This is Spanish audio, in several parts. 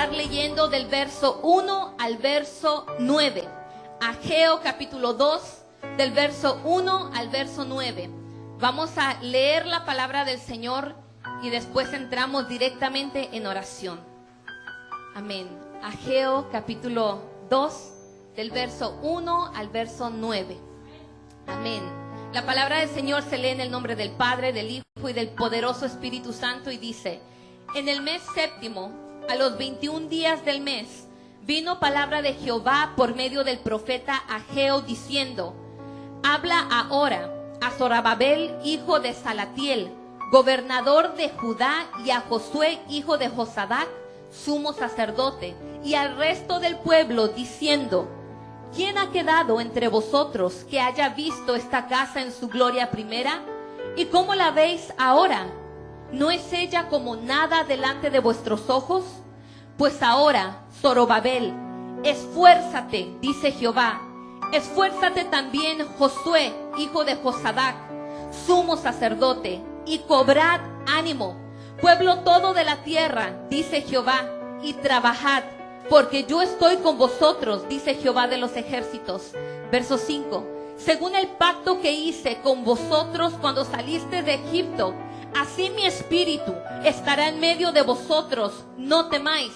estar leyendo del verso 1 al verso 9. Ageo capítulo 2, del verso 1 al verso 9. Vamos a leer la palabra del Señor y después entramos directamente en oración. Amén. Ageo capítulo 2, del verso 1 al verso 9. Amén. La palabra del Señor se lee en el nombre del Padre, del Hijo y del poderoso Espíritu Santo y dice: en el mes séptimo, a los 21 días del mes, vino palabra de Jehová por medio del profeta Ageo diciendo: habla ahora a Zorobabel, hijo de Salatiel, gobernador de Judá, y a Josué, hijo de Josadac, sumo sacerdote, y al resto del pueblo, diciendo: ¿quién ha quedado entre vosotros que haya visto esta casa en su gloria primera? ¿Y cómo la veis ahora? ¿No es ella como nada delante de vuestros ojos? Pues ahora, Zorobabel, esfuérzate, dice Jehová. Esfuérzate también, Josué, hijo de Josadac, sumo sacerdote, y cobrad ánimo, pueblo todo de la tierra, dice Jehová, y trabajad, porque yo estoy con vosotros, dice Jehová de los ejércitos. Verso 5. Según el pacto que hice con vosotros cuando saliste de Egipto, así mi espíritu estará en medio de vosotros, no temáis.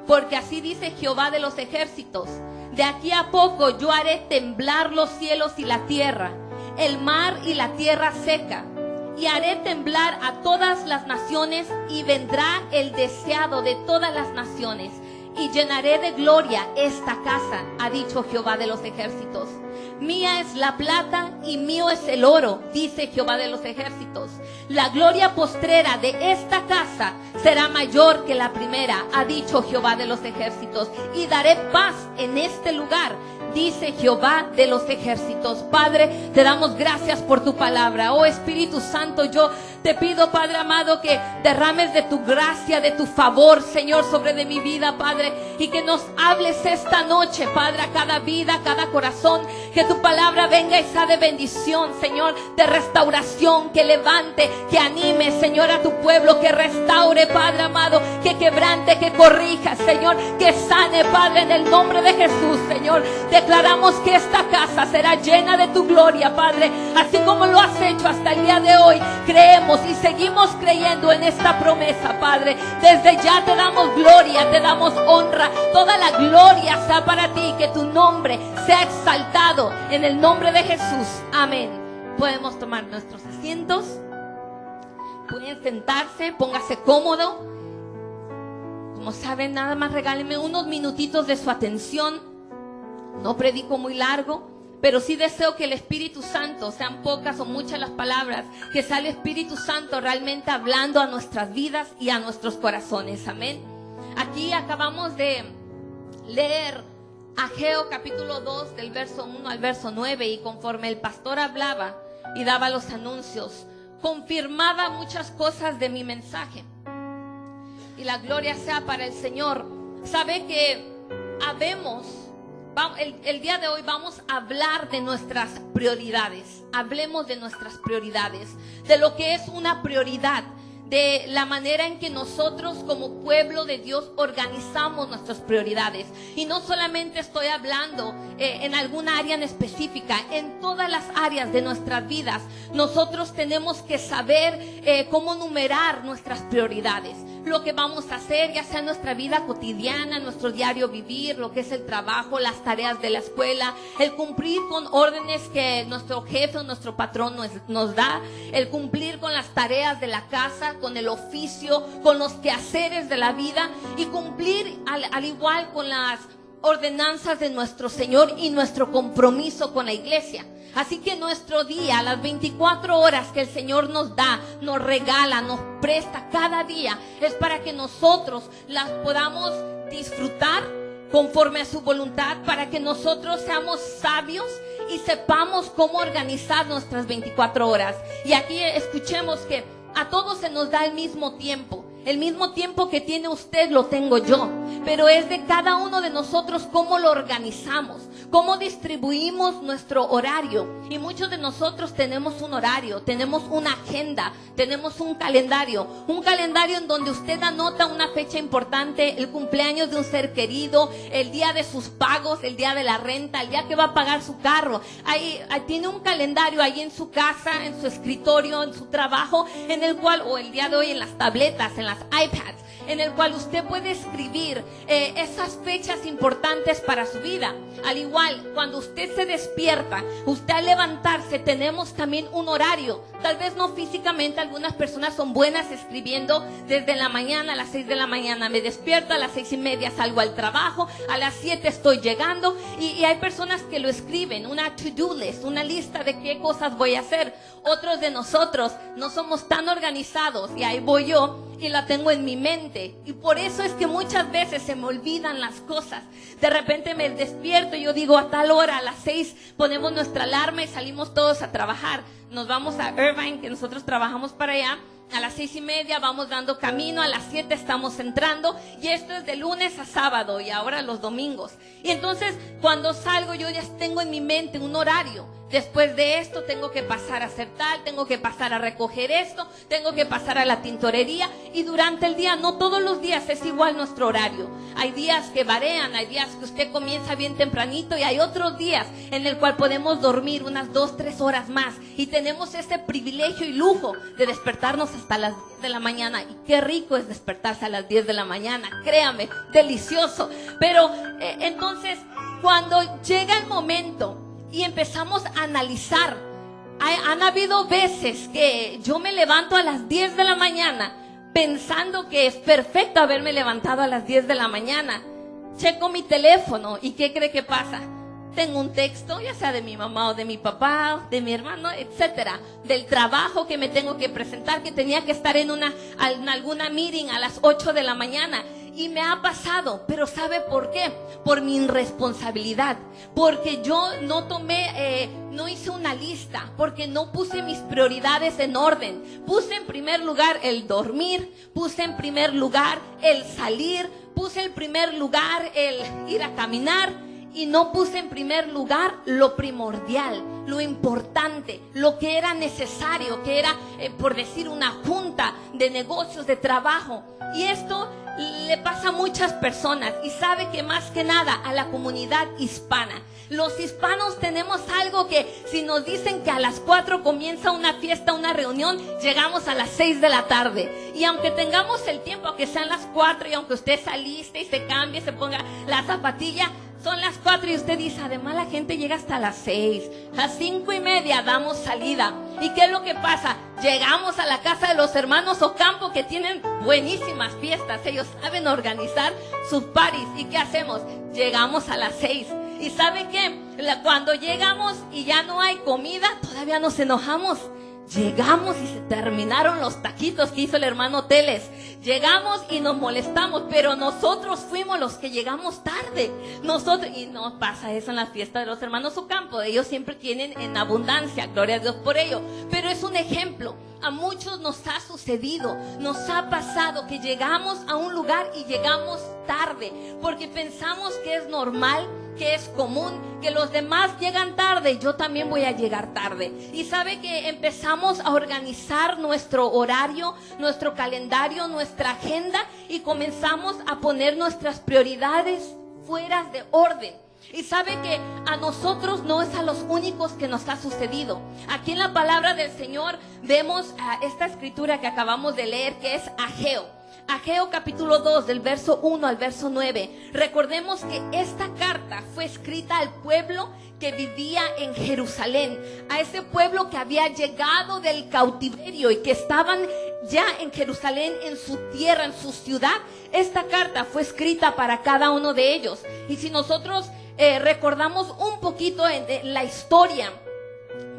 Porque así dice Jehová de los ejércitos: de aquí a poco yo haré temblar los cielos y la tierra, el mar y la tierra seca, y haré temblar a todas las naciones, y vendrá el deseado de todas las naciones, y llenaré de gloria esta casa, ha dicho Jehová de los ejércitos. Mía es la plata y mío es el oro, dice Jehová de los ejércitos. La gloria postrera de esta casa será mayor que la primera, ha dicho Jehová de los ejércitos. Y daré paz en este lugar, dice Jehová de los ejércitos. Padre, te damos gracias por tu palabra. Oh Espíritu Santo, yo te pido, Padre amado, que derrames de tu gracia, de tu favor, Señor, sobre de mi vida, Padre, y que nos hables esta noche, Padre, a cada vida, a cada corazón, que tu palabra venga y sea de bendición, Señor, de restauración, que levante, que anime, Señor, a tu pueblo, que restaure, Padre amado, que quebrante, que corrija, Señor, que sane, Padre, en el nombre de Jesús, Señor. Declaramos que esta casa será llena de tu gloria, Padre, así como lo has hecho hasta el día de hoy. Creemos y seguimos creyendo en esta promesa, Padre. Desde ya te damos gloria, te damos honra. Toda la gloria sea para ti, que tu nombre sea exaltado en el nombre de Jesús. Amén. Podemos tomar nuestros asientos. Pueden sentarse, póngase cómodo. Como saben, nada más regálenme unos minutitos de su atención. No predico muy largo, pero sí deseo que el Espíritu Santo, sean pocas o muchas las palabras, que sea el Espíritu Santo realmente hablando a nuestras vidas y a nuestros corazones. Amén. Aquí acabamos de leer Ageo capítulo 2 del verso 1 al verso 9, y conforme el pastor hablaba y daba los anuncios, confirmaba muchas cosas de mi mensaje. Y la gloria sea para el Señor. Sabe que el día de hoy vamos a hablar de nuestras prioridades. Hablemos de nuestras prioridades, de lo que es una prioridad, de la manera en que nosotros como pueblo de Dios organizamos nuestras prioridades. Y no solamente estoy hablando en alguna área en específica, en todas las áreas de nuestras vidas nosotros tenemos que saber cómo numerar nuestras prioridades. Lo que vamos a hacer, ya sea en nuestra vida cotidiana, nuestro diario vivir, lo que es el trabajo, las tareas de la escuela, el cumplir con órdenes que nuestro jefe o nuestro patrón nos da, el cumplir con las tareas de la casa, con el oficio, con los quehaceres de la vida, y cumplir al igual con las ordenanzas de nuestro Señor y nuestro compromiso con la iglesia. Así que nuestro día, las 24 horas que el Señor nos da, nos regala, nos presta cada día, es para que nosotros las podamos disfrutar conforme a su voluntad, para que nosotros seamos sabios y sepamos cómo organizar nuestras 24 horas. Y aquí escuchemos que a todos se nos da el mismo tiempo. El mismo tiempo que tiene usted lo tengo yo, pero es de cada uno de nosotros cómo lo organizamos, ¿Cómo distribuimos nuestro horario? Y muchos de nosotros tenemos un horario, tenemos una agenda, tenemos un calendario en donde usted anota una fecha importante, el cumpleaños de un ser querido, el día de sus pagos, el día de la renta, el día que va a pagar su carro. Ahí tiene un calendario ahí en su casa, en su escritorio, en su trabajo, en el cual, o el día de hoy en las tabletas, en las iPads, en el cual usted puede escribir esas fechas importantes para su vida. Al igual, cuando usted se despierta, usted al levantarse, tenemos también un horario. Tal vez no físicamente, algunas personas son buenas escribiendo desde la mañana, a las 6 de la mañana me despierto, a las 6:30 salgo al trabajo, a las 7 estoy llegando, y hay personas que lo escriben, una to-do list, una lista de qué cosas voy a hacer. Otros de nosotros no somos tan organizados, y ahí voy yo y la tengo en mi mente, y por eso es que muchas veces se me olvidan las cosas. De repente me despierto y yo digo, a tal hora, a las 6 ponemos nuestra alarma y salimos todos a trabajar. Nos vamos a Irvine, que nosotros trabajamos para allá. A las 6:30 vamos dando camino, a las 7 estamos entrando, y esto es de lunes a sábado y ahora los domingos. Y entonces cuando salgo yo ya tengo en mi mente un horario. Después de esto tengo que pasar a hacer tal, tengo que pasar a recoger esto, tengo que pasar a la tintorería, y durante el día, no todos los días es igual nuestro horario. Hay días que varían, hay días que usted comienza bien tempranito y hay otros días en el cual podemos dormir unas 2-3 horas más, y tenemos ese privilegio y lujo de despertarnos hasta las 10 de la mañana. Y qué rico es despertarse a las 10 de la mañana, créame, delicioso. Pero entonces cuando llega el momento y empezamos a analizar, han habido veces que yo me levanto a las 10 de la mañana pensando que es perfecto haberme levantado a las 10 de la mañana. Checo mi teléfono y ¿qué cree que pasa? Tengo un texto, ya sea de mi mamá o de mi papá, de mi hermano, etcétera, del trabajo que me tengo que presentar, que tenía que estar en alguna meeting a las 8 de la mañana. Y me ha pasado, pero ¿sabe por qué? Por mi irresponsabilidad, porque yo no hice una lista, porque no puse mis prioridades en orden. Puse en primer lugar el dormir, puse en primer lugar el salir, puse en primer lugar el ir a caminar, y no puse en primer lugar lo primordial, lo importante, lo que era necesario, que era, por decir, una junta de negocios, de trabajo. Y esto le pasa a muchas personas, y sabe que más que nada a la comunidad hispana. Los hispanos tenemos algo que si nos dicen que a las 4 comienza una fiesta, una reunión, llegamos a las 6 de la tarde. Y aunque tengamos el tiempo, que sean las 4, y aunque usted se aliste y se cambie, se ponga la zapatilla, son las 4 y usted dice, además la gente llega hasta las 6. A 5:30 damos salida. ¿Y qué es lo que pasa? Llegamos a la casa de los hermanos Ocampo, que tienen buenísimas fiestas. Ellos saben organizar sus parties. ¿Y qué hacemos? Llegamos a las 6. ¿Y sabe qué? Cuando llegamos y ya no hay comida, todavía nos enojamos. Llegamos y se terminaron los taquitos que hizo el hermano Teles. Llegamos y nos molestamos, pero nosotros fuimos los que llegamos tarde. Y no pasa eso en la fiesta de los hermanos Ocampo. Ellos siempre tienen en abundancia, gloria a Dios por ello. Pero es un ejemplo. A muchos nos ha sucedido, nos ha pasado que llegamos a un lugar y llegamos tarde, porque pensamos que es normal, que es común, que los demás llegan tarde, yo también voy a llegar tarde. Y sabe que empezamos a organizar nuestro horario, nuestro calendario, nuestra agenda, y comenzamos a poner nuestras prioridades fuera de orden. Y sabe que a nosotros no es a los únicos que nos ha sucedido. Aquí en la palabra del Señor vemos esta escritura que acabamos de leer, que es Ageo. Ageo capítulo 2, del verso 1 al verso 9. Recordemos que esta carta fue escrita al pueblo que vivía en Jerusalén, a ese pueblo que había llegado del cautiverio y que estaban ya en Jerusalén, en su tierra, en su ciudad. Esta carta fue escrita para cada uno de ellos. Y si nosotros recordamos un poquito en la historia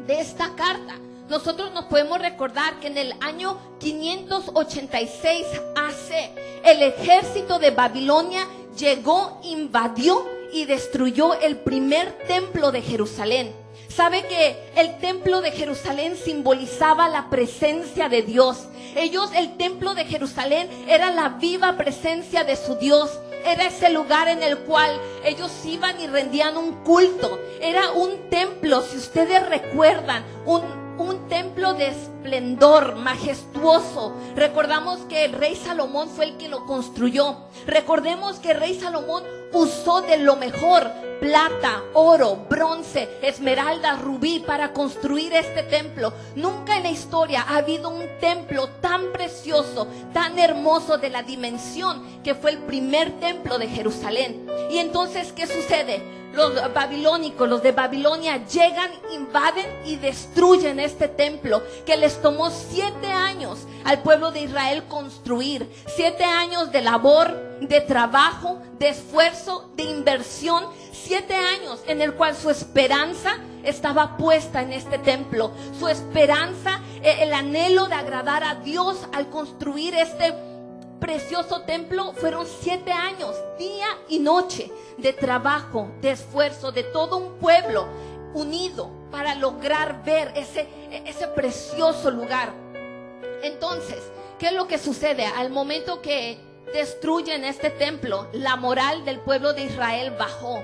de esta carta, nosotros nos podemos recordar que en el año 586 AC, el ejército de Babilonia llegó, invadió y destruyó el primer templo de Jerusalén. Sabe que el templo de Jerusalén simbolizaba la presencia de Dios. El templo de Jerusalén era la viva presencia de su Dios. era ese lugar en el cual ellos iban y rendían un culto. Era un templo, si ustedes recuerdan, un templo de esplendor, majestuoso. Recordamos que el rey Salomón fue el que lo construyó. Recordemos que el rey Salomón usó de lo mejor: plata, oro, bronce, esmeralda, rubí, para construir este templo. Nunca en la historia ha habido un templo tan precioso, tan hermoso, de la dimensión que fue el primer templo de Jerusalén. Y entonces, ¿qué sucede? Los babilónicos, los de Babilonia, llegan, invaden y destruyen este templo que les tomó 7 años al pueblo de Israel construir. 7 años de labor, de trabajo, de esfuerzo, de inversión. 7 años en el cual su esperanza estaba puesta en este templo. Su esperanza, el anhelo de agradar a Dios al construir este precioso templo, fueron 7 años, día y noche, de trabajo, de esfuerzo, de todo un pueblo unido para lograr ver ese precioso lugar. Entonces, ¿qué es lo que sucede? Al momento que destruyen este templo, la moral del pueblo de Israel bajó.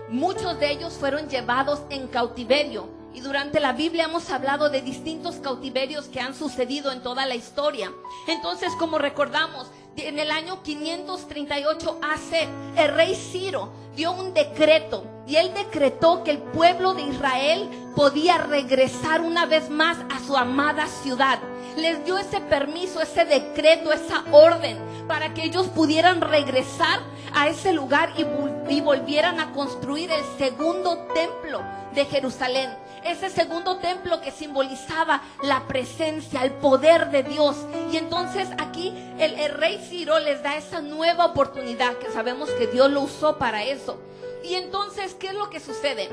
Muchos de ellos fueron llevados en cautiverio. Y durante la Biblia hemos hablado de distintos cautiverios que han sucedido en toda la historia. Entonces, como recordamos, en el año 538 AC, el rey Ciro dio un decreto. Y él decretó que el pueblo de Israel podía regresar una vez más a su amada ciudad. Les dio ese permiso, ese decreto, esa orden, para que ellos pudieran regresar a ese lugar y volvieran a construir el segundo templo de Jerusalén. Ese segundo templo que simbolizaba la presencia, el poder de Dios. Y entonces aquí el rey Ciro les da esa nueva oportunidad, que sabemos que Dios lo usó para eso. Y entonces, ¿qué es lo que sucede?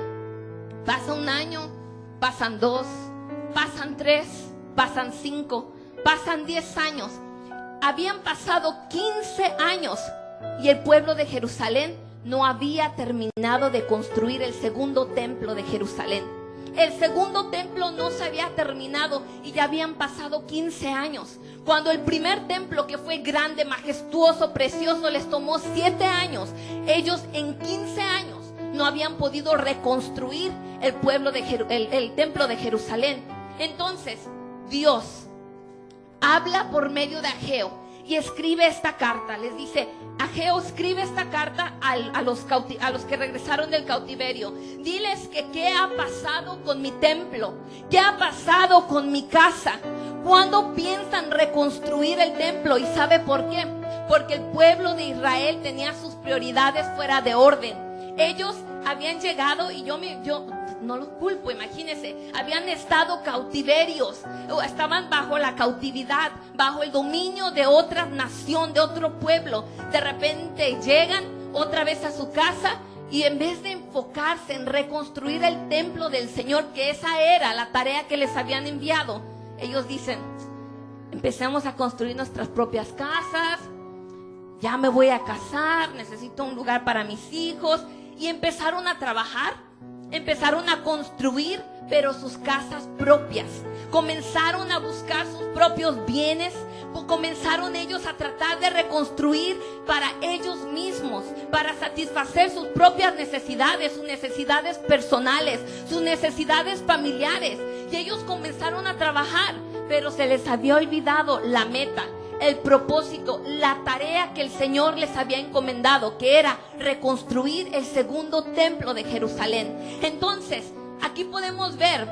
Pasa un año, pasan 2, pasan 3, pasan 5, pasan 10 años. Habían pasado 15 años y el pueblo de Jerusalén no había terminado de construir el segundo templo de Jerusalén. El segundo templo no se había terminado y ya habían pasado 15 años. Cuando el primer templo, que fue grande, majestuoso, precioso, les tomó 7 años, ellos en 15 años no habían podido reconstruir el templo de Jerusalén. Entonces, Dios habla por medio de Ageo y escribe esta carta. Les dice: Ageo, escribe esta carta a los que regresaron del cautiverio. Diles que qué ha pasado con mi templo, qué ha pasado con mi casa. ¿Cuándo piensan reconstruir el templo? ¿Y sabe por qué? Porque el pueblo de Israel tenía sus prioridades fuera de orden. Ellos habían llegado, y yo no los culpo, imagínense, habían estado cautiverios, estaban bajo la cautividad, bajo el dominio de otra nación, de otro pueblo. De repente llegan otra vez a su casa y en vez de enfocarse en reconstruir el templo del Señor, que esa era la tarea que les habían enviado, ellos dicen: empecemos a construir nuestras propias casas, ya me voy a casar, necesito un lugar para mis hijos. Y empezaron a trabajar, empezaron a construir, pero sus casas propias. Comenzaron a buscar sus propios bienes, comenzaron ellos a tratar de reconstruir para ellos mismos, para satisfacer sus propias necesidades, sus necesidades personales, sus necesidades familiares. Y ellos comenzaron a trabajar, pero se les había olvidado la meta, el propósito, la tarea que el Señor les había encomendado, que era reconstruir el segundo templo de Jerusalén. Entonces, aquí podemos ver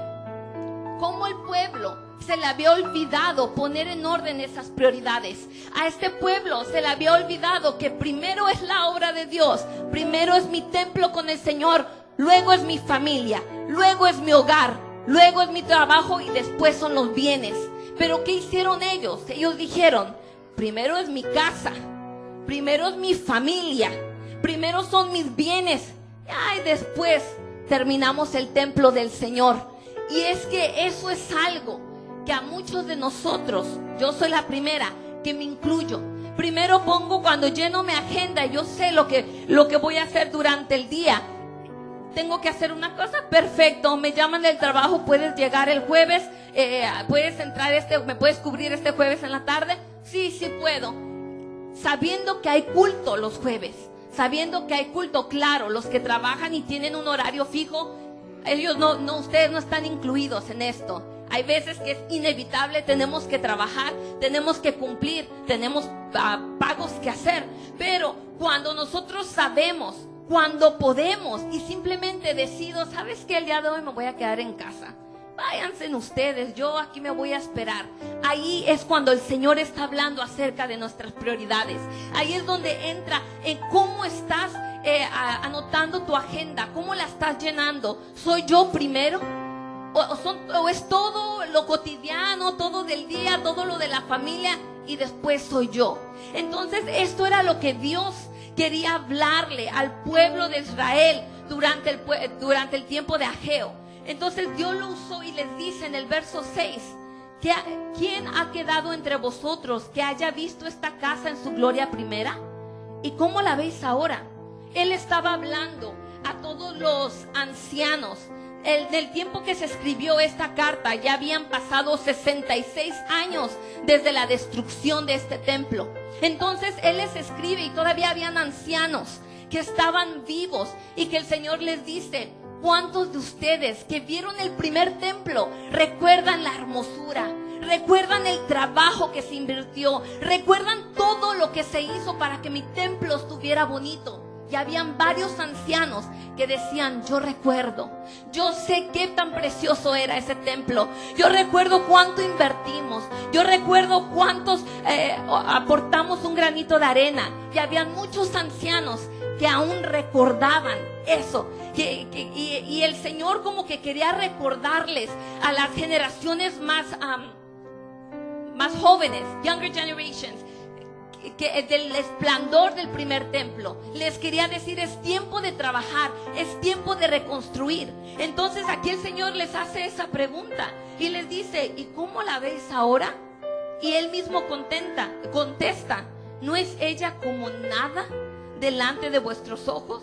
cómo el pueblo se le había olvidado poner en orden esas prioridades. A este pueblo se le había olvidado que primero es la obra de Dios, primero es mi templo con el Señor, luego es mi familia, luego es mi hogar, luego es mi trabajo y después son los bienes. Pero ¿qué hicieron ellos? Ellos dijeron: primero es mi casa, primero es mi familia, primero son mis bienes, y después terminamos el templo del Señor. Y es que eso es algo que a muchos de nosotros, yo soy la primera que me incluyo, primero pongo, cuando lleno mi agenda, yo sé lo que voy a hacer durante el día. Tengo que hacer una cosa, perfecto, me llaman del trabajo, puedes llegar el jueves, puedes entrar me puedes cubrir este jueves en la tarde. Sí puedo, sabiendo que hay culto los jueves, sabiendo que hay culto, claro, los que trabajan y tienen un horario fijo, ustedes no están incluidos en esto. Hay veces que es inevitable, tenemos que trabajar, tenemos que cumplir, tenemos pagos que hacer. Pero cuando nosotros sabemos, cuando podemos y simplemente decido, ¿sabes qué? El día de hoy me voy a quedar en casa. Váyanse ustedes, yo aquí me voy a esperar. Ahí es cuando el Señor está hablando acerca de nuestras prioridades. Ahí es donde entra en cómo estás anotando tu agenda, cómo la estás llenando. ¿Soy yo primero? ¿O es todo lo cotidiano, todo del día, todo lo de la familia y después soy yo? Entonces esto era lo que Dios quería hablarle al pueblo de Israel durante el tiempo de Ageo. Entonces Dios lo usó y les dice en el verso 6, ¿quién ha quedado entre vosotros que haya visto esta casa en su gloria primera? ¿Y cómo la veis ahora? Él estaba hablando a todos los ancianos. Del tiempo que se escribió esta carta, ya habían pasado 66 años desde la destrucción de este templo. Entonces Él les escribe y todavía habían ancianos que estaban vivos y que el Señor les dice, ¿cuántos de ustedes que vieron el primer templo recuerdan la hermosura? ¿Recuerdan el trabajo que se invirtió? ¿Recuerdan todo lo que se hizo para que mi templo estuviera bonito? Y habían varios ancianos que decían, yo recuerdo, yo sé qué tan precioso era ese templo, yo recuerdo cuánto invertimos, yo recuerdo cuántos aportamos un granito de arena. Y habían muchos ancianos que aún recordaban eso, y el Señor como que quería recordarles a las generaciones más jóvenes, younger generations, que del esplendor del primer templo. Les quería decir, es tiempo de trabajar, es tiempo de reconstruir. Entonces aquí el Señor les hace esa pregunta y les dice, ¿y cómo la ves ahora? Y Él mismo contesta, ¿no es ella como nada delante de vuestros ojos?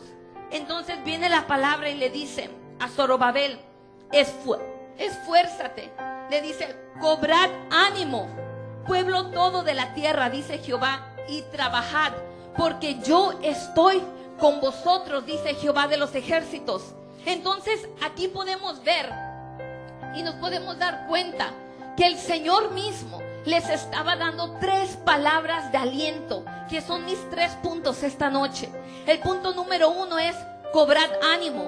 Entonces viene la palabra y le dice a Zorobabel, esfuérzate. Le dice, cobrad ánimo, pueblo todo de la tierra, dice Jehová, y trabajad, porque yo estoy con vosotros, dice Jehová de los ejércitos. Entonces aquí podemos ver y nos podemos dar cuenta que el Señor mismo les estaba dando 3 palabras de aliento, que son mis 3 puntos esta noche. El punto número 1 es cobrad ánimo.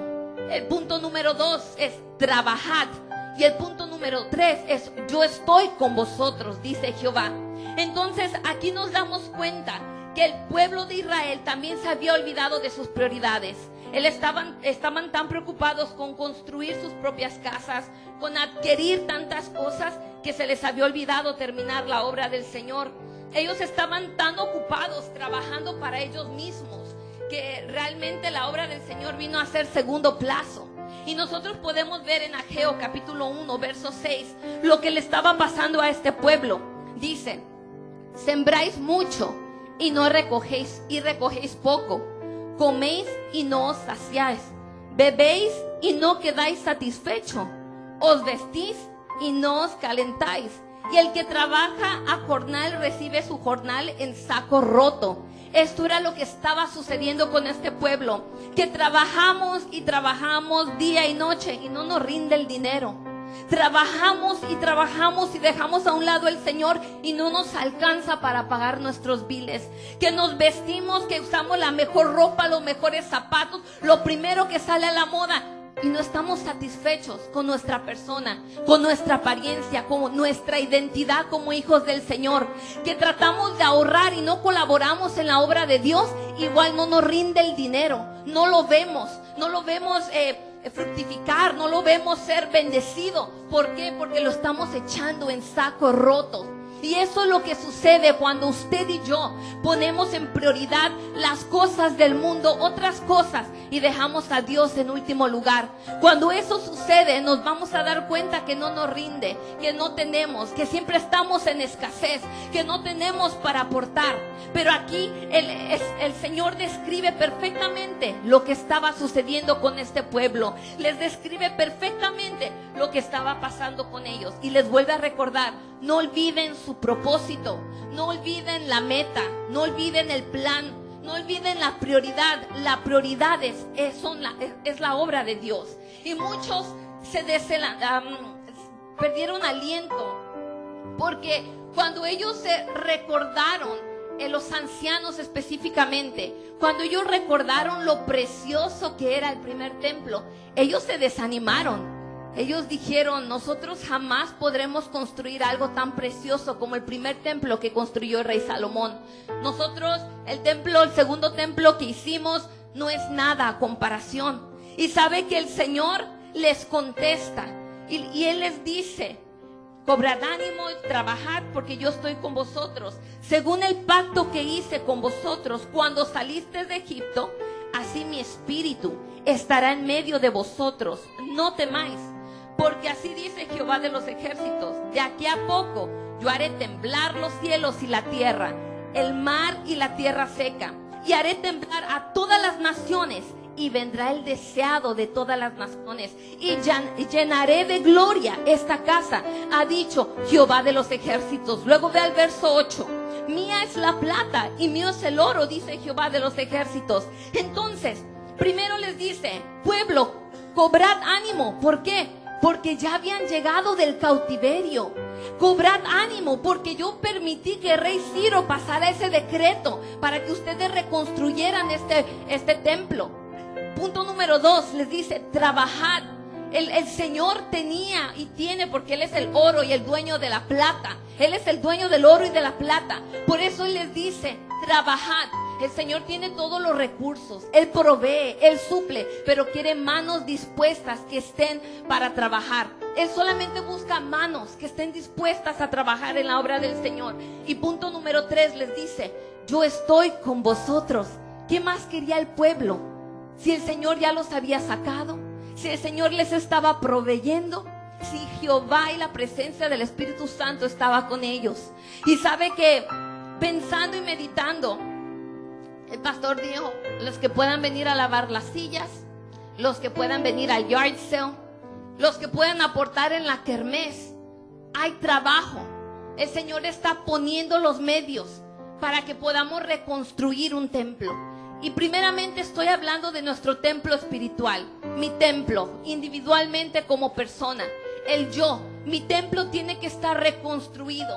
El punto número 2 es trabajad. Y el punto número 3 es yo estoy con vosotros, dice Jehová. Entonces aquí nos damos cuenta que el pueblo de Israel también se había olvidado de sus prioridades. Estaban tan preocupados con construir sus propias casas, con adquirir tantas cosas, que se les había olvidado terminar la obra del Señor. Ellos estaban tan ocupados trabajando para ellos mismos, que realmente la obra del Señor vino a ser segundo plazo. Y nosotros podemos ver en Ageo capítulo 1, verso 6, lo que le estaba pasando a este pueblo. Dice, sembráis mucho y no recogéis, y recogéis poco. Coméis y no os saciáis. Bebéis y no quedáis satisfecho. Os vestís y no os calentáis. Y el que trabaja a jornal recibe su jornal en saco roto. Esto era lo que estaba sucediendo con este pueblo, que trabajamos y trabajamos día y noche y no nos rinde el dinero. Trabajamos y dejamos a un lado el Señor y no nos alcanza para pagar nuestros biles. Que nos vestimos, que usamos la mejor ropa, los mejores zapatos, lo primero que sale a la moda, y no estamos satisfechos con nuestra persona, con nuestra apariencia, con nuestra identidad como hijos del Señor. Que tratamos de ahorrar y no colaboramos en la obra de Dios, igual no nos rinde el dinero, no lo vemos fructificar, no lo vemos ser bendecido. ¿Por qué? Porque lo estamos echando en saco roto. Y eso es lo que sucede cuando usted y yo ponemos en prioridad las cosas del mundo, otras cosas, y dejamos a Dios en último lugar. Cuando eso sucede, nos vamos a dar cuenta que no nos rinde, que no tenemos, que siempre estamos en escasez, que no tenemos para aportar. Pero aquí el Señor describe perfectamente lo que estaba sucediendo con este pueblo. Les describe perfectamente lo que estaba pasando con ellos. Y les vuelve a recordar, no olviden su propósito, no olviden la meta, no olviden el plan, No olviden la prioridad. La prioridad es la obra de Dios. Y muchos perdieron aliento, porque cuando ellos se recordaron, los ancianos específicamente, cuando ellos recordaron lo precioso que era el primer templo, ellos se desanimaron. Ellos dijeron: nosotros jamás podremos construir algo tan precioso como el primer templo que construyó el rey Salomón. Nosotros, el segundo templo que hicimos, no es nada a comparación. Y sabe que el Señor les contesta, y Él les dice: cobrad ánimo y trabajad, porque yo estoy con vosotros. Según el pacto que hice con vosotros cuando salisteis de Egipto, así mi espíritu estará en medio de vosotros. No temáis, porque así dice Jehová de los ejércitos: de aquí a poco yo haré temblar los cielos y la tierra, el mar y la tierra seca, y haré temblar a todas las naciones, y vendrá el deseado de todas las naciones, y llenaré de gloria esta casa, ha dicho Jehová de los ejércitos. Luego ve al verso 8: mía es la plata y mío es el oro, dice Jehová de los ejércitos. Entonces, primero les dice: pueblo, cobrad ánimo. ¿Por qué? Porque ya habían llegado del cautiverio. Cobrad ánimo, porque yo permití que el rey Ciro pasara ese decreto para que ustedes reconstruyeran este templo. Punto número 2, les dice: trabajad. El Señor tenía y tiene, porque Él es el oro y el dueño de la plata. Él es el dueño del oro y de la plata. Por eso Él les dice: trabajad. El Señor tiene todos los recursos, Él provee, Él suple, pero quiere manos dispuestas que estén para trabajar. Él solamente busca manos que estén dispuestas a trabajar en la obra del Señor. Y punto número 3 les dice: yo estoy con vosotros. ¿Qué más quería el pueblo? Si el Señor ya los había sacado, si el Señor les estaba proveyendo, si Jehová y la presencia del Espíritu Santo estaba con ellos. Y sabe que pensando y meditando, el pastor dijo: los que puedan venir a lavar las sillas, los que puedan venir al yard sale, los que puedan aportar en la kermés, hay trabajo. El Señor está poniendo los medios para que podamos reconstruir un templo. Y primeramente estoy hablando de nuestro templo espiritual, mi templo individualmente como persona, el yo. Mi templo tiene que estar reconstruido.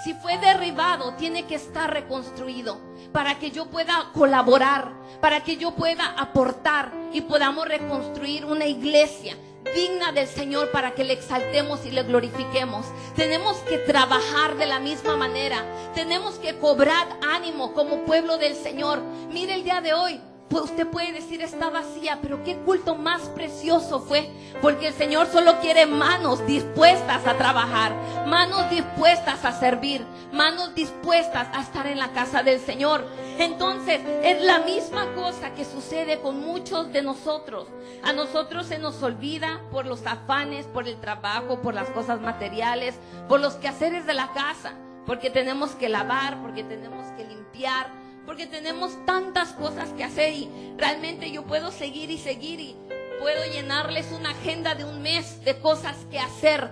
Si fue derribado, tiene que estar reconstruido para que yo pueda colaborar, para que yo pueda aportar y podamos reconstruir una iglesia digna del Señor, para que le exaltemos y le glorifiquemos. Tenemos que trabajar de la misma manera. Tenemos que cobrar ánimo como pueblo del Señor. Mire, el día de hoy, pues usted puede decir: está vacía, pero qué culto más precioso fue, porque el Señor solo quiere manos dispuestas a trabajar, manos dispuestas a servir, manos dispuestas a estar en la casa del Señor. Entonces es la misma cosa que sucede con muchos de nosotros. A nosotros se nos olvida por los afanes, por el trabajo, por las cosas materiales, por los quehaceres de la casa, porque tenemos que lavar, porque tenemos que limpiar, porque tenemos tantas cosas que hacer. Y realmente yo puedo seguir y puedo llenarles una agenda de un mes de cosas que hacer,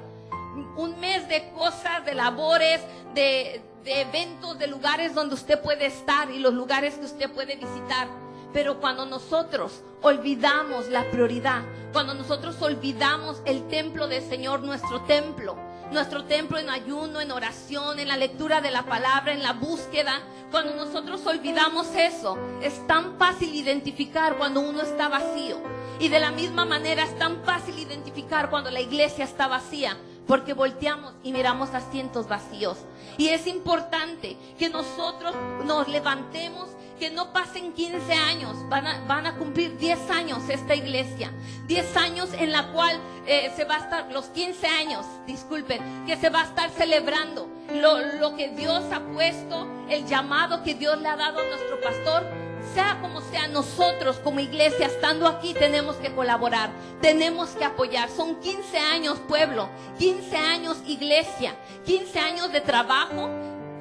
un mes de cosas, de labores, de eventos, de lugares donde usted puede estar y los lugares que usted puede visitar. Pero cuando nosotros olvidamos la prioridad, cuando nosotros olvidamos el templo del Señor, nuestro templo en ayuno, en oración, en la lectura de la palabra, en la búsqueda, cuando nosotros olvidamos eso, es tan fácil identificar cuando uno está vacío. Y de la misma manera es tan fácil identificar cuando la iglesia está vacía, porque volteamos y miramos asientos vacíos. Y es importante que nosotros nos levantemos, que no pasen 15 años, van a cumplir 10 años esta iglesia, 10 años en la cual se va a estar, los 15 años, disculpen, que se va a estar celebrando lo que Dios ha puesto, el llamado que Dios le ha dado a nuestro pastor. Sea como sea, nosotros como iglesia, estando aquí, tenemos que colaborar, tenemos que apoyar. Son 15 años, pueblo, 15 años, iglesia, 15 años de trabajo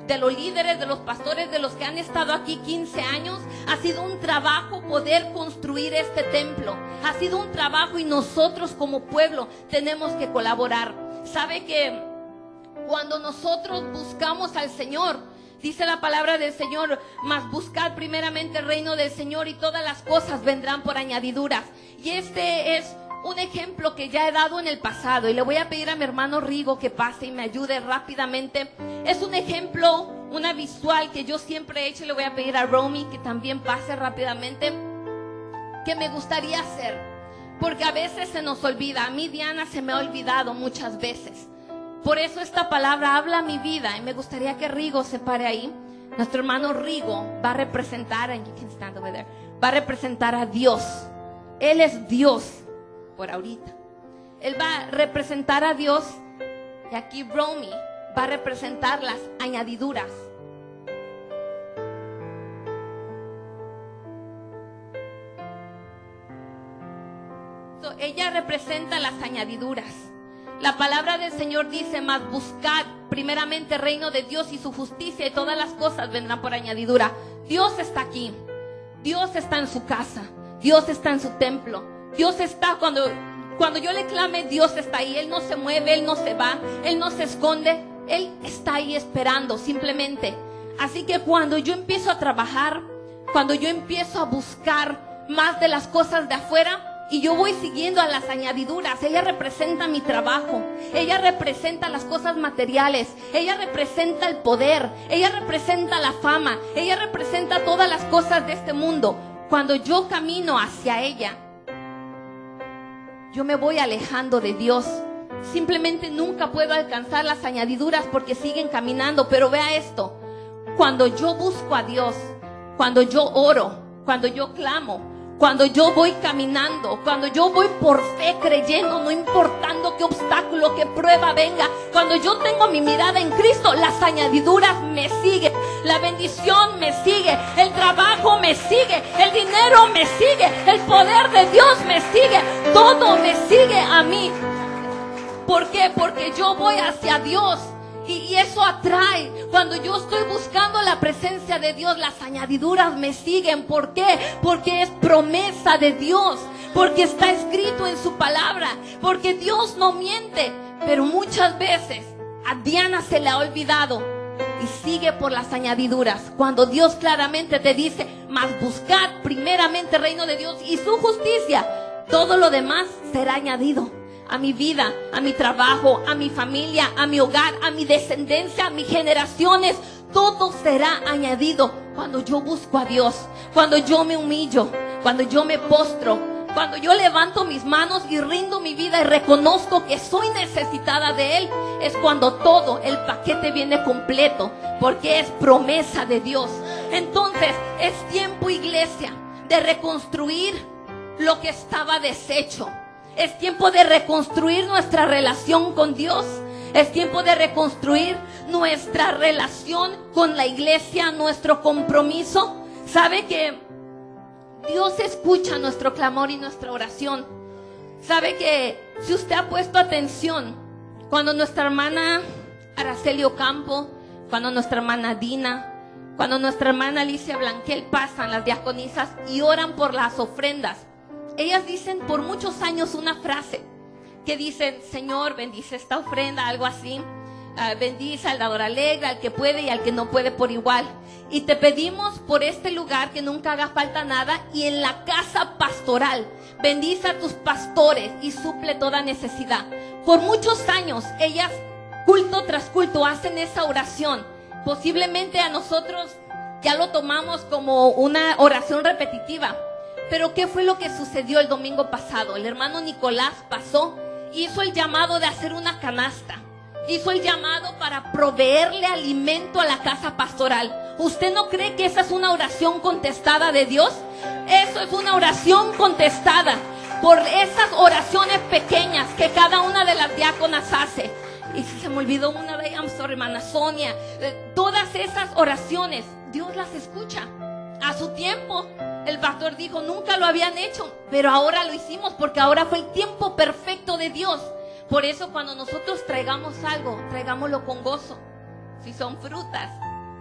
de los líderes, de los pastores, de los que han estado aquí 15 años. Ha sido un trabajo poder construir este templo, ha sido un trabajo, y nosotros como pueblo tenemos que colaborar. Sabe que cuando nosotros buscamos al Señor, Dice la palabra del Señor, mas buscad primeramente el reino del Señor y todas las cosas vendrán por añadiduras. Y este es un ejemplo que ya he dado en el pasado y le voy a pedir a mi hermano Rigo que pase y me ayude rápidamente. Es un ejemplo, una visual que yo siempre he hecho y le voy a pedir a Romy que también pase rápidamente, que me gustaría hacer, porque a veces se nos olvida. A mí, Diana, se me ha olvidado muchas veces. Por eso esta palabra habla mi vida y me gustaría que Rigo se pare ahí. Nuestro hermano Rigo va a representar, and you can stand over there, va a representar a Dios. Él es Dios por ahorita. Él va a representar a Dios y aquí Romy va a representar las añadiduras. Ella representa las añadiduras. La palabra del Señor dice, mas buscad primeramente el reino de Dios y su justicia y todas las cosas vendrán por añadidura. Dios está aquí. Dios está en su casa. Dios está en su templo. Dios está cuando yo le clame, Dios está ahí. Él no se mueve, Él no se va, Él no se esconde. Él está ahí esperando simplemente. Así que cuando yo empiezo a trabajar, cuando yo empiezo a buscar más de las cosas de afuera, y yo voy siguiendo a las añadiduras, ella representa mi trabajo, ella representa las cosas materiales, ella representa el poder, ella representa la fama, ella representa todas las cosas de este mundo. Cuando yo camino hacia ella, yo me voy alejando de Dios. Simplemente nunca puedo alcanzar las añadiduras porque siguen caminando. Pero vea esto, cuando yo busco a Dios, cuando yo oro, cuando yo clamo, cuando yo voy caminando, cuando yo voy por fe creyendo, no importando qué obstáculo, qué prueba venga, cuando yo tengo mi mirada en Cristo, las añadiduras me siguen, la bendición me sigue, el trabajo me sigue, el dinero me sigue, el poder de Dios me sigue, todo me sigue a mí. ¿Por qué? Porque yo voy hacia Dios. Y eso atrae. Cuando yo estoy buscando la presencia de Dios, las añadiduras me siguen. ¿Por qué? Porque es promesa de Dios. Porque está escrito en su palabra. Porque Dios no miente. Pero muchas veces a Diana se le ha olvidado y sigue por las añadiduras. Cuando Dios claramente te dice, mas buscad primeramente el reino de Dios y su justicia, todo lo demás será añadido. A mi vida, a mi trabajo, a mi familia, a mi hogar, a mi descendencia, a mis generaciones, todo será añadido cuando yo busco a Dios, cuando yo me humillo, cuando yo me postro, cuando yo levanto mis manos y rindo mi vida y reconozco que soy necesitada de Él. Es cuando todo el paquete viene completo, porque es promesa de Dios. Entonces es tiempo, iglesia, de reconstruir lo que estaba deshecho. Es tiempo de reconstruir nuestra relación con Dios. Es tiempo de reconstruir nuestra relación con la iglesia, nuestro compromiso. ¿Sabe que Dios escucha nuestro clamor y nuestra oración? ¿Sabe que si usted ha puesto atención, cuando nuestra hermana Araceli Ocampo, cuando nuestra hermana Dina, cuando nuestra hermana Alicia Blanquel pasan las diaconisas y oran por las ofrendas, ellas dicen por muchos años una frase que dicen, Señor, bendice esta ofrenda, algo así. Bendice al dador alegre, al que puede y al que no puede por igual. Y te pedimos por este lugar que nunca haga falta nada, y en la casa pastoral, bendice a tus pastores y suple toda necesidad. Por muchos años, ellas, culto tras culto, hacen esa oración. Posiblemente a nosotros ya lo tomamos como una oración repetitiva. Pero ¿qué fue lo que sucedió el domingo pasado? El hermano Nicolás pasó, hizo el llamado de hacer una canasta. Hizo el llamado para proveerle alimento a la casa pastoral. ¿Usted no cree que esa es una oración contestada de Dios? Eso es una oración contestada por esas oraciones pequeñas que cada una de las diáconas hace. Y si se me olvidó una de ellas, I'm sorry, hermana Sonia. Todas esas oraciones, Dios las escucha. A su tiempo, el pastor dijo, nunca lo habían hecho, pero ahora lo hicimos porque ahora fue el tiempo perfecto de Dios. Por eso cuando nosotros traigamos algo, traigámoslo con gozo. Si son frutas,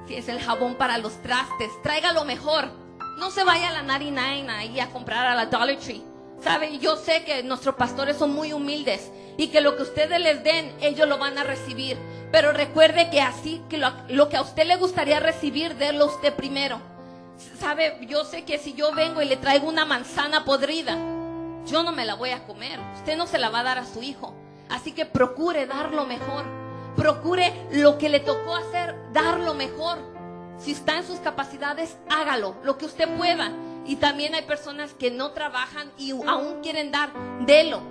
si es el jabón para los trastes, tráigalo mejor. No se vaya a la 99 ahí a comprar a la Dollar Tree. ¿Sabe? Yo sé que nuestros pastores son muy humildes y que lo que ustedes les den, ellos lo van a recibir. Pero recuerde que así, que lo que a usted le gustaría recibir, délo usted primero. Sabe, yo sé que si yo vengo y le traigo una manzana podrida, yo no me la voy a comer. Usted no se la va a dar a su hijo. Así que procure dar lo mejor. Procure lo que le tocó hacer, dar lo mejor. Si está en sus capacidades, hágalo, lo que usted pueda. Y también hay personas que no trabajan y aún quieren dar, délo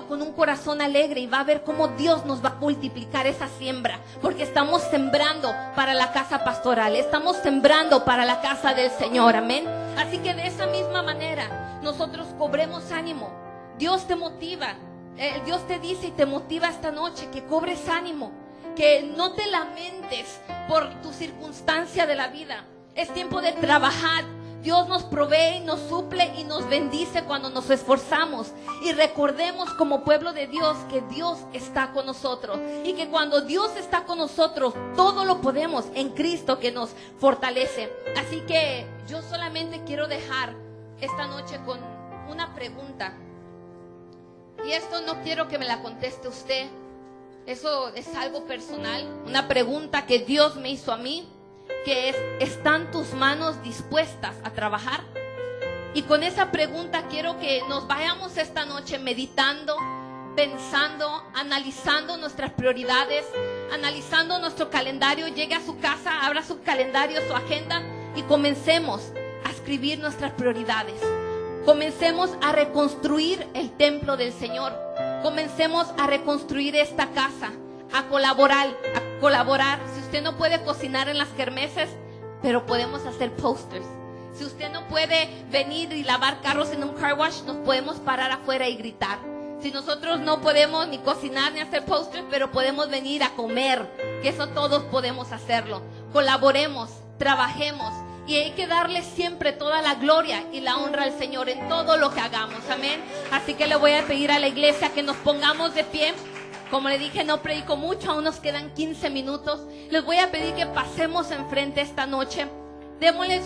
con un corazón alegre y va a ver cómo Dios nos va a multiplicar esa siembra, porque estamos sembrando para la casa pastoral, estamos sembrando para la casa del Señor, amén. Así que de esa misma manera nosotros cobremos ánimo. Dios te motiva, Dios te dice y te motiva esta noche que cobres ánimo, que no te lamentes por tu circunstancia de la vida. Es tiempo de trabajar. Dios nos provee y nos suple y nos bendice cuando nos esforzamos. Y recordemos como pueblo de Dios que Dios está con nosotros. Y que cuando Dios está con nosotros, todo lo podemos en Cristo que nos fortalece. Así que yo solamente quiero dejar esta noche con una pregunta. Y esto no quiero que me la conteste usted. Eso es algo personal. Una pregunta que Dios me hizo a mí. Que es, ¿están tus manos dispuestas a trabajar? Y con esa pregunta quiero que nos vayamos esta noche meditando, pensando, analizando nuestras prioridades, analizando nuestro calendario. Llegue a su casa, abra su calendario, su agenda y comencemos a escribir nuestras prioridades. Comencemos a reconstruir el templo del Señor. Comencemos a reconstruir esta casa, a colaborar. Si usted no puede cocinar en las kermeses, pero podemos hacer posters. Si usted no puede venir y lavar carros en un car wash, nos podemos parar afuera y gritar. Si nosotros no podemos ni cocinar ni hacer posters, pero podemos venir a comer, que eso todos podemos hacerlo. Colaboremos, trabajemos. Y hay que darle siempre toda la gloria y la honra al Señor en todo lo que hagamos, amén. Así que le voy a pedir a la iglesia que nos pongamos de pie. Como le dije, no predico mucho, aún nos quedan 15 minutos. Les voy a pedir que pasemos enfrente esta noche. Démosle